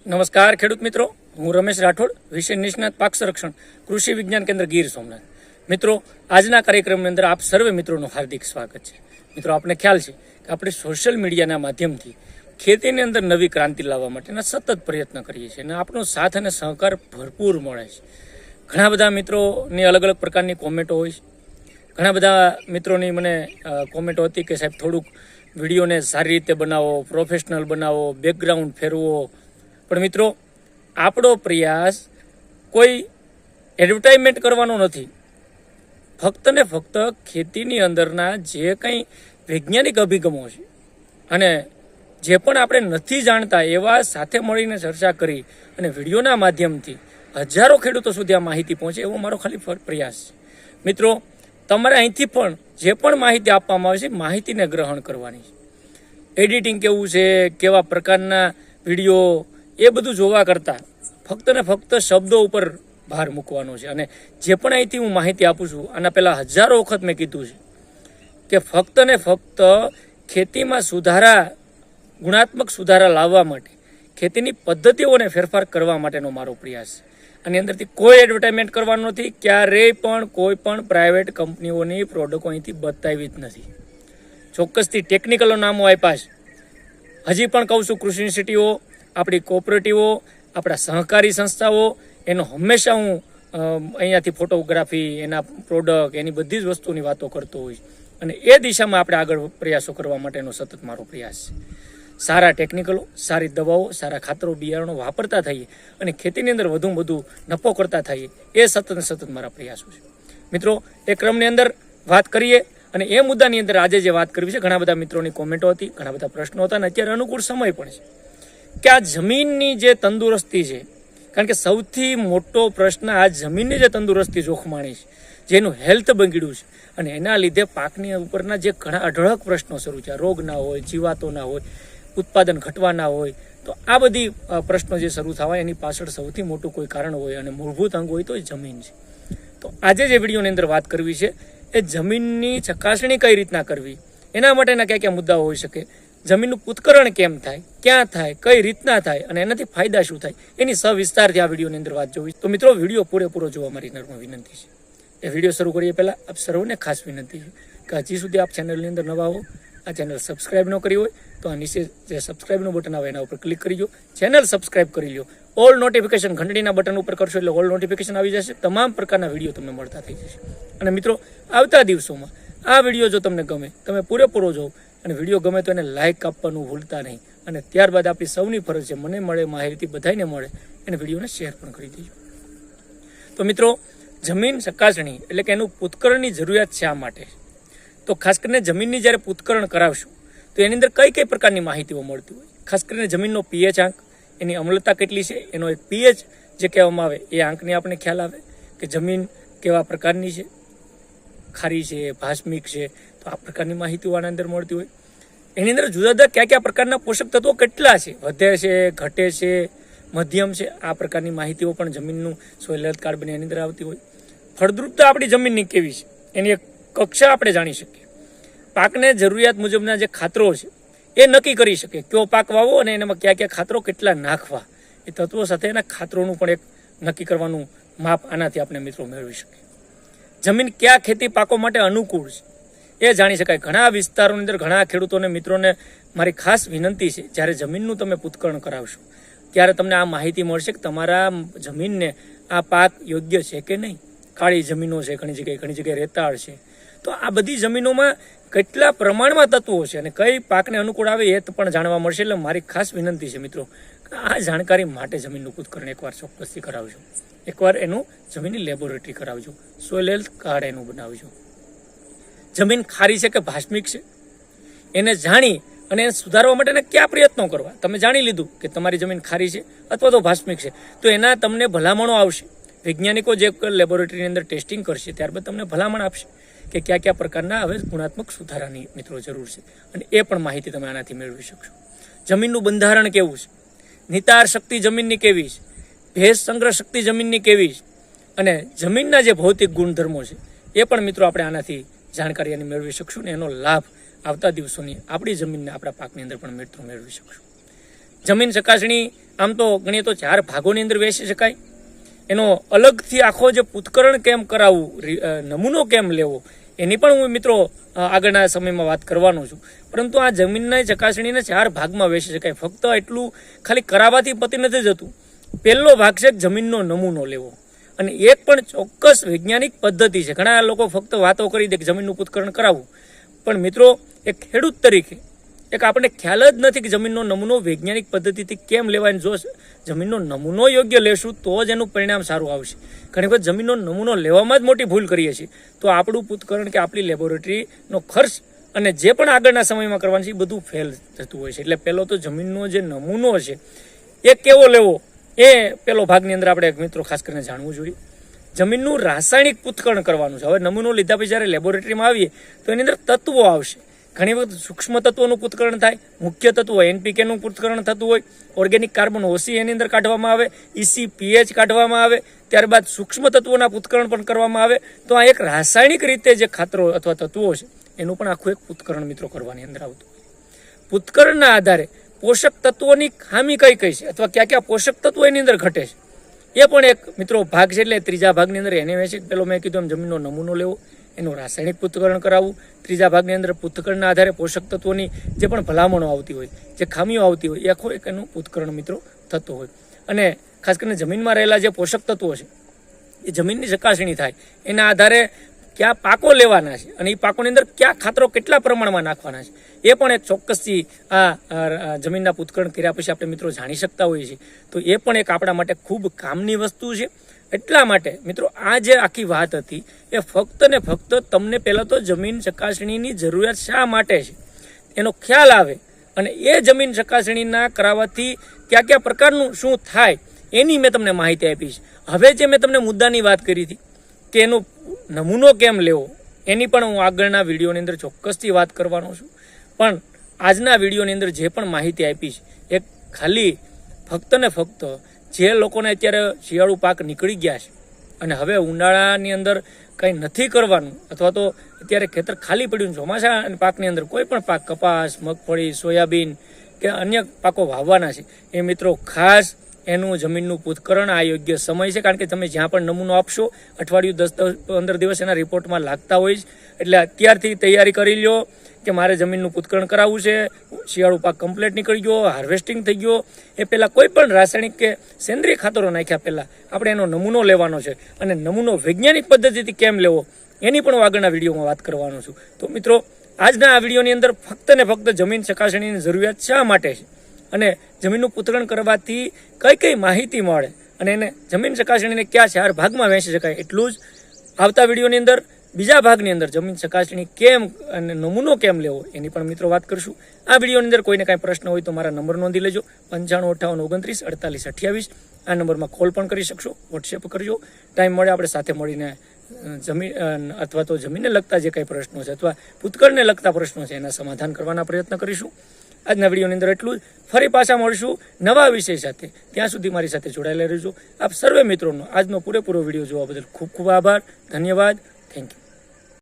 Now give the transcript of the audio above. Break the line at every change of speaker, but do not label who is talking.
નમસ્કાર ખેડૂત મિત્રો, હું રમેશ રાઠોડ, વિષય નિષ્ણાત પાક સંરક્ષણ, કૃષિ વિજ્ઞાન કેન્દ્ર ગીર સોમનાથ. મિત્રો, આજના કાર્યક્રમની અંદર આપ સર્વે મિત્રોનું હાર્દિક સ્વાગત છે. મિત્રો, આપને ખ્યાલ છે કે આપણે સોશિયલ મીડિયાના માધ્યમથી ખેતીની અંદર નવી ક્રાંતિ લાવવા માટેના સતત પ્રયત્ન કરીએ છીએ અને આપણો સાથ અને સહકાર ભરપૂર મળે છે. ઘણા બધા મિત્રોની અલગ અલગ પ્રકારની કોમેન્ટો હોય છે. ઘણા બધા મિત્રોની મને કોમેન્ટો હતી કે સાહેબ થોડુંક વિડીયોને સારી રીતે બનાવો, પ્રોફેશનલ બનાવો, બેકગ્રાઉન્ડ ફેરવો. પણ મિત્રો, આપણો પ્રયાસ કોઈ એડવર્ટાઇઝમેન્ટ કરવાનો નથી. ફક્ત ને ફક્ત ખેતીની અંદરના જે કંઈ વૈજ્ઞાનિક અભિગમો છે અને જે પણ આપણે નથી જાણતા એવા સાથે મળીને ચર્ચા કરી અને વિડીયોના માધ્યમથી હજારો ખેડૂતો સુધી આ માહિતી પહોંચે એવો મારો ખાલી પ્રયાસ છે. મિત્રો, તમારે અહીંથી પણ જે પણ માહિતી આપવામાં આવે છે માહિતીને ગ્રહણ કરવાની છે. એડિટિંગ કેવું છે, કેવા પ્રકારના વિડીયો, એ બધું જોવા કરતાં ફક્ત ને ફક્ત શબ્દો ઉપર ભાર મૂકવાનો છે. અને જે પણ અહીંથી હું માહિતી આપું છું, આના પહેલાં હજારો વખત મેં કીધું છે કે ફક્ત ને ફક્ત ખેતીમાં સુધારા, ગુણાત્મક સુધારા લાવવા માટે, ખેતીની પદ્ધતિઓને ફેરફાર કરવા માટેનો મારો પ્રયાસ છે. આની અંદરથી કોઈ એડવર્ટાઇઝમેન્ટ કરવાનું નથી. ક્યારેય પણ કોઈ પણ પ્રાઇવેટ કંપનીઓની પ્રોડક્ટો અહીંથી બતાવી જ નથી. ચોક્કસથી ટેકનિકલો નામો આપ્યા છે. હજી પણ કહું છું, કૃષિ યુનિવર્સિટીઓ, આપણી કોઓપરેટિવો, આપણા સહકારી સંસ્થાઓ, એનો હંમેશા હું અહીંયાથી ફોટોગ્રાફી, એના પ્રોડક્ટ, એની બધી જ વસ્તુની વાતો કરતો હોઈશ. અને એ દિશામાં આપણે આગળ પ્રયાસો કરવા માટેનો સતત મારો પ્રયાસ છે. સારા ટેકનિકલો, સારી દવાઓ, સારા ખાતરો, બિયારણો વાપરતા થઈએ અને ખેતીની અંદર વધુ વધુ નફો કરતા થઈએ, એ સતત મારા પ્રયાસો છે. મિત્રો, એ ક્રમની અંદર વાત કરીએ અને એ મુદ્દાની અંદર આજે જે વાત કરવી છે, ઘણા બધા મિત્રોની કોમેન્ટો હતી, ઘણા બધા પ્રશ્નો હતા અને અત્યારે અનુકૂળ સમય પણ છે કે આ જમીનની જે તંદુરસ્તી છે, કારણ કે સૌથી મોટો પ્રશ્ન આ જમીનની જે તંદુરસ્તી જોખમાણી છે, જેનું હેલ્થ બગડ્યું છે અને એના લીધે પાકની ઉપરના જે ઘણા અઢળક પ્રશ્નો શરૂ છે, રોગ ના હોય, જીવાતો ના હોય, ઉત્પાદન ઘટવા ના હોય, તો આ બધી પ્રશ્નો જે શરૂ થવા એની પાછળ સૌથી મોટું કોઈ કારણ હોય અને મૂળભૂત અંગ હોય તો એ જમીન છે. તો આજે જે વિડીયોની અંદર વાત કરવી છે એ જમીનની ચકાસણી કઈ રીતના કરવી, એના માટેના કયા કયા મુદ્દાઓ હોઈ શકે, જમીનનું પૂતકરણ કેમ થાય, ક્યાં થાય, કઈ રીતના થાય અને એનાથી ફાયદા શું થાય, એની સવિસ્તારથી આ વિડીયોની અંદર વાત જોવી. તો મિત્રો, વિડીયો પૂરેપૂરો જોવા મારી નર્મ વિનંતી છે. એ વિડીયો શરૂ કરીએ પહેલાં આપ સર્વને ખાસ વિનંતી છે કે હજી સુધી આપ ચેનલની અંદર નવા હો, આ ચેનલ સબસ્ક્રાઇબ ન કરી હોય તો આ નીચે જે સબસ્ક્રાઇબનું બટન આવે એના ઉપર ક્લિક કરી લો, ચેનલ સબસ્ક્રાઇબ કરી લો. ઓલ નોટિફિકેશન ઘંટડીના બટન ઉપર કરશો એટલે ઓલ નોટિફિકેશન આવી જશે. તમામ પ્રકારના વિડીયો તમને મળતા થઈ જશે. અને મિત્રો, આવતા દિવસોમાં આ વિડીયો જો તમને ગમે, તમે પૂરેપૂરો જોવો અને વિડીયો ગમે તો એને લાઇક આપવાનું ભૂલતા નહીં. અને ત્યારબાદ આપણી સૌની ફરજ છે, મને મળે માહિતી બધાને મળે, એને વિડીયોને શેર પણ કરી દેજો. તો મિત્રો, જમીન ચકાસણી એટલે કે એનું પૂતકરણની જરૂરિયાત શા માટે? તો ખાસ કરીને જમીનની જ્યારે પૂતકરણ કરાવશું તો એની અંદર કઈ કઈ પ્રકારની માહિતીઓ મળતી હોય. ખાસ કરીને જમીનનો પીએચ આંક, એની અમ્લતા કેટલી છે, એનો એક પીએચ જે કહેવામાં આવે એ આંકની આપણે ખ્યાલ આવે કે જમીન કેવા પ્રકારની છે, ખારી છે, ભાસ્મિક છે, તો આ પ્રકારની માહિતીઓ આના અંદર મળતી હોય. એની અંદર જુદા જુદા કયા કયા પ્રકારના પોષક તત્વો કેટલા છે, વધે છે, ઘટે છે, મધ્યમ છે, આ પ્રકારની માહિતીઓ પણ જમીનનું સોઇલ હેલ્થ કાર્ડ બની એની અંદર આવતી હોય. ફળદ્રુપતા આપણી જમીનની કેવી છે એની એક કક્ષા આપણે જાણી શકીએ. પાકને જરૂરિયાત મુજબના જે ખાતરો છે એ નક્કી કરી શકીએ, કયો પાક વાવો અને એનામાં કયા કયા ખાતરો કેટલા નાખવા, એ તત્વો સાથે એના ખાતરોનું પણ એક નક્કી કરવાનું માપ આનાથી આપણે મિત્રો મેળવી શકીએ. જમીન કયા ખેતી પાકો માટે અનુકૂળ છે એ જાણી શકાય. ઘણા વિસ્તારોની અંદર ઘણા ખેડૂતોને, મિત્રોને મારી ખાસ વિનંતી છે, જ્યારે જમીનનું તમે પૂતકરણ કરાવશો ત્યારે તમને આ માહિતી મળશે કે તમારા જમીનને આ પાક યોગ્ય છે કે નહીં. કાળી જમીનો છે, ઘણી જગ્યાએ રેતાળ છે, તો આ બધી જમીનોમાં કેટલા પ્રમાણમાં તત્વો છે અને કઈ પાકને અનુકૂળ આવે એ પણ જાણવા મળશે. એટલે મારી ખાસ વિનંતી છે મિત્રો, આ જાણકારી માટે જમીનનું પૂતકરણ એકવાર ચોક્કસથી કરાવજો. એકવાર એનું જમીનની લેબોરેટરી કરાવજો, સોઇલ હેલ્થ કાર્ડ એનું બનાવજો. જમીન ખારી છે કે ભાસ્મિક છે એને જાણી અને એને સુધારવા માટેના કયા પ્રયત્નો કરવા. તમે જાણી લીધું કે તમારી જમીન ખારી છે અથવા તો ભાસ્મિક છે, તો એના તમને ભલામણો આવશે. વૈજ્ઞાનિકો જે લેબોરેટરીની અંદર ટેસ્ટિંગ કરશે ત્યારબાદ તમને ભલામણ આપશે કે કયા કયા પ્રકારના હવે ગુણાત્મક સુધારાની મિત્રો જરૂર છે અને એ પણ માહિતી તમે આનાથી મેળવી શકશો. જમીનનું બંધારણ કેવું છે, નિતાર શક્તિ જમીનની કેવી છે, ભેજ સંગ્રહ શક્તિ જમીનની કેવી છે અને જમીનના જે ભૌતિક ગુણધર્મો છે એ પણ મિત્રો આપણે આનાથી જાણકારી મેળવી શકશું ને એનો લાભ આવતા દિવસોની આપણી જમીનને આપણા પાકની અંદર પણ મિત્રો મેળવી શકશું. જમીન ચકાસણી આમ તો ગણીએ તો 4 ભાગોની અંદર વહેંચી શકાય. એનો અલગથી આખો જે પૃથ્થકરણ કેમ કરાવવું, નમૂનો કેમ લેવો, એની પણ હું મિત્રો આગળના સમયમાં વાત કરવાનો છું. પરંતુ આ જમીનના ચકાસણીને 4 ભાગમાં વહેંચી શકાય. ફક્ત એટલું ખાલી કરાવવાથી પતી નથી જતું. પહેલો ભાગ છે જમીનનો નમૂનો લેવો, અને એક પણ ચોક્કસ વૈજ્ઞાનિક પદ્ધતિ છે. ઘણા લોકો ફક્ત વાતો કરી દે કે જમીનનું પૃથ્થકરણ કરાવવું, પણ મિત્રો એક ખેડૂત તરીકે એક આપણને ખ્યાલ જ નથી કે જમીનનો નમૂનો વૈજ્ઞાનિક પદ્ધતિથી કેમ લેવાય. જો જમીનનો નમૂનો યોગ્ય લેશું તો જ એનું પરિણામ સારું આવશે. ઘણી વખત જમીનનો નમૂનો લેવામાં જ મોટી ભૂલ કરીએ છીએ, તો આપણું પૃથ્થકરણ કે આપણી લેબોરેટરીનો ખર્ચ અને જે પણ આગળના સમયમાં કરવાનું છે એ બધું ફેલ થતું હોય છે. એટલે પહેલો તો જમીનનો જે નમૂનો છે એ કેવો લેવો, એ પેલો ભાગની અંદર આપણે મિત્રો ખાસ કરીને જાણવું જોઈએ. જમીનનું રાસાયણિક પૃથ્થકરણ કરવાનું છે. હવે નમૂનો લીધા પછી જ્યારે લેબોરેટરીમાં આવીએ તો એની અંદર તત્વો આવશે. ઘણી વખત સૂક્ષ્મ તત્વોનું પૃથ્થકરણ થાય, મુખ્ય તત્વો NPKનું પૃથ્થકરણ થતું હોય, ઓર્ગેનિક કાર્બન ઓસી એની અંદર કાઢવામાં આવે, ECPH કાઢવામાં આવે, ત્યારબાદ સૂક્ષ્મ તત્વોના પૃથ્થકરણ પણ કરવામાં આવે. તો આ એક રાસાયણિક રીતે જે ખાતરો અથવા તત્વો છે એનું પણ આખું એક પૃથ્થકરણ મિત્રો કરવાની અંદર આવતું. પૃથ્થકરણના આધારે પોષક તત્વોની ખામી કઈ કઈ છે અથવા કયા કયા પોષક તત્વો એની અંદર ઘટે છે એ પણ એક મિત્રો ભાગ છે. એટલે ત્રીજા ભાગની અંદર એને વહેંચી, પેલો મેં કીધું એમ જમીનનો નમૂનો લેવો, એનું રાસાયણિક પૃથ્થકરણ કરાવવું. ત્રીજા ભાગની અંદર પૃથ્થકરણના આધારે પોષક તત્વોની જે પણ ભલામણો આવતી હોય, જે ખામીઓ આવતી હોય, એ આખો એક એનું પૃથ્થકરણ મિત્રો થતું હોય. અને ખાસ કરીને જમીનમાં રહેલા જે પોષક તત્વો છે એ જમીનની ચકાસણી થાય, એના આધારે કયા પાકો લેવાના છે અને એ પાકોની અંદર કયા ખાતરો કેટલા પ્રમાણમાં નાખવાના છે એ પણ એક ચોક્કસથી આ જમીનના પૃથ્થકરણ કર્યા પછી આપણે મિત્રો જાણી શકતા હોઈએ છીએ. તો એ પણ એક આપણા માટે ખૂબ કામની વસ્તુ છે. એટલા માટે મિત્રો આ જે આખી વાત હતી એ ફક્ત ને ફક્ત તમને પહેલાં તો જમીન ચકાસણીની જરૂરિયાત શા માટે છે એનો ખ્યાલ આવે, અને એ જમીન ચકાસણીના કરાવવાથી કયા કયા પ્રકારનું શું થાય એની મેં તમને માહિતી આપી છે. હવે જે મેં તમને મુદ્દાની વાત કરી હતી કે એનો નમૂનો કેમ લેવો, એની પણ હું આગળના વિડીયોની અંદર ચોક્કસથી વાત કરવાનો છું. પણ આજના વિડીયોની અંદર જે પણ માહિતી આપી છે એ ખાલી ફક્ત ને ફક્ત જે લોકોને અત્યારે શિયાળુ પાક નીકળી ગયા છે અને હવે ઉનાળાની અંદર કંઈ નથી કરવાનું, અથવા તો અત્યારે ખેતર ખાલી પડ્યું, ચોમાસા પાકની અંદર કોઈ પણ પાક, કપાસ, મગફળી, સોયાબીન કે અન્ય પાકો વાવવાના છે, એ મિત્રો ખાસ એનું જમીનનું પૃથ્થકરણ આ યોગ્ય સમય છે. કારણ કે તમે જ્યાં પણ નમૂનો આપશો અઠવાડિયું 10-15 દિવસ એના રિપોર્ટમાં લાગતા હોય છે. એટલે અત્યારથી તૈયારી કરી લો કે મારે જમીનનું પૃથ્થકરણ કરાવવું છે. શિયાળુ પાક કમ્પ્લીટ નીકળી ગયો, હાર્વેસ્ટિંગ થઈ ગયો, એ પહેલાં કોઈ પણ રાસાયણિક કે સેન્દ્રિય ખાતરો નાખ્યા પહેલાં આપણે એનો નમૂનો લેવાનો છે. અને નમૂનો વૈજ્ઞાનિક પદ્ધતિથી કેમ લેવો એની પણ હું આગળના વિડીયોમાં વાત કરવાનો છું. તો મિત્રો આજના આ વિડીયોની અંદર ફક્ત ને ફક્ત જમીન ચકાસણીની જરૂરિયાત શા માટે છે અને જમીનનું પૃથ્થકરણ કરવાથી કઈ કઈ માહિતી મળે અને એને જમીન ચકાસણીને કયા 4 ભાગમાં વહેંચી શકાય એટલું જ આવતા વિડીયોની અંદર બીજા ભાગની અંદર જમીન ચકાસણી કેમ અને નમૂનો કેમ લેવો એની પણ મિત્રો વાત કરશું. આ વિડીયોની અંદર કોઈને કાંઈ પ્રશ્ન હોય તો મારા નંબર નોંધી લેજો, 9558294828. આ નંબરમાં કોલ પણ કરી શકશો, વોટ્સએપ કરજો. ટાઈમ મળે આપણે સાથે મળીને જમીન અથવા તો જમીનને લગતા જે કંઈ પ્રશ્નો છે અથવા પૃથ્થકરણને લગતા પ્રશ્નો છે એના સમાધાન કરવાના પ્રયત્ન કરીશું. આજના વિડીયોની અંદર એટલું જ. ફરી પાછા મળશું નવા વિષય સાથે. ત્યાં સુધી મારી સાથે જોડાયેલા રહેજો. આપ સર્વે મિત્રોનો આજનો પૂરેપૂરો વિડીયો જોવા બદલ ખૂબ ખૂબ આભાર, ધન્યવાદ, થેન્ક યુ.